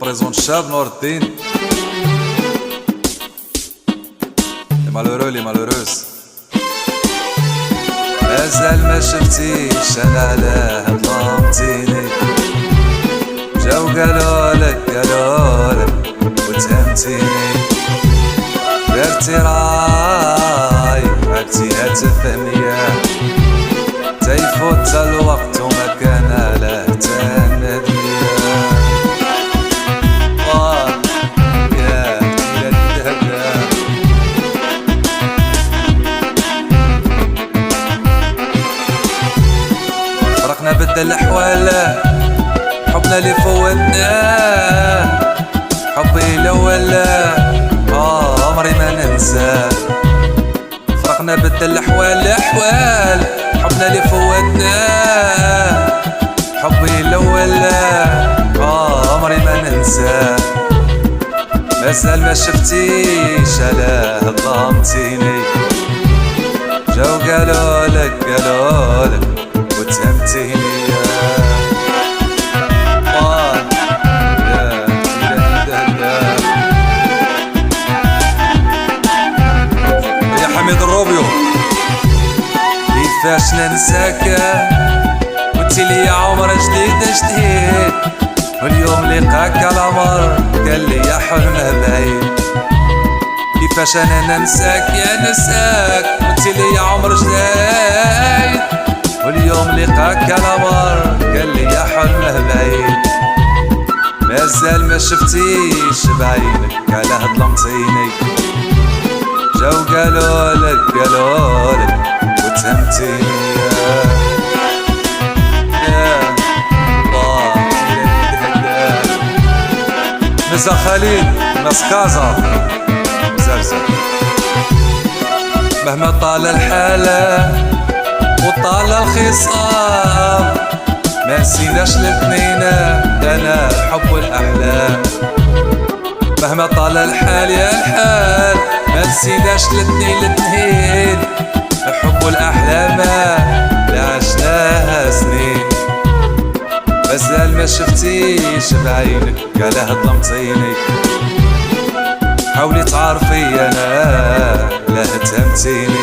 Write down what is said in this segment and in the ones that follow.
بريزون الشاب نور الدين. لي مالورو لي مالوروس مازال ما شفتيش انا على هاد لامتيني. جاو قالولك وتهمتيني، درتي راي عكتيها تفهميا، تيفوت الوقت وما كان له تندميا. يا إلى الدهب فرقنا بدل الأحوال، حبنا اللي فوتناه، حبي الأول عمري ما ننساه. فرقنا بدل الأحوال، حبنا اللي فوتناه، حبي الأول عمري ما ننساه. مازال ما شفتيش على هاد ضامتيني، جاو قالولك وتهمتيني. يا حميد الروبيو كيفاش ننساك وانتي ليا عمر جديد، واليوم لقاك على مر قال لي يا حلمه بعيد. كيفاش انا ننساك يا نساك وانتي ليا عمر جديد، واليوم لقاك على مر قال لي يا حلمه بعيد. مازال ما شفتيش بعينك على هاد لمطيني، جاو قالولك وتهمتيني. نزا خليل ناس كازا زرزر. مهما طال الحالة وطال الخصام، ما نسيناش الاثنين انا الحب والاحلام. مهما طال الحال يا الحال، ما نسيناش الاثنين الحب والاحلام اللي عشناها سنين. مازال ما شفتيش بعينك على هاد لمطيني، حاولي تعرفي انا لا تهمتيني.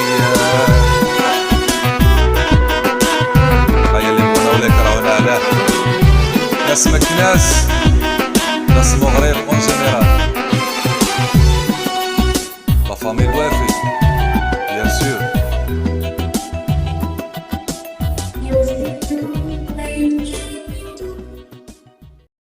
هيا اللي نقولو لك راهو علاه ناس مكناس، ناس مغرب اون جينيرال، لا فامي الوافي.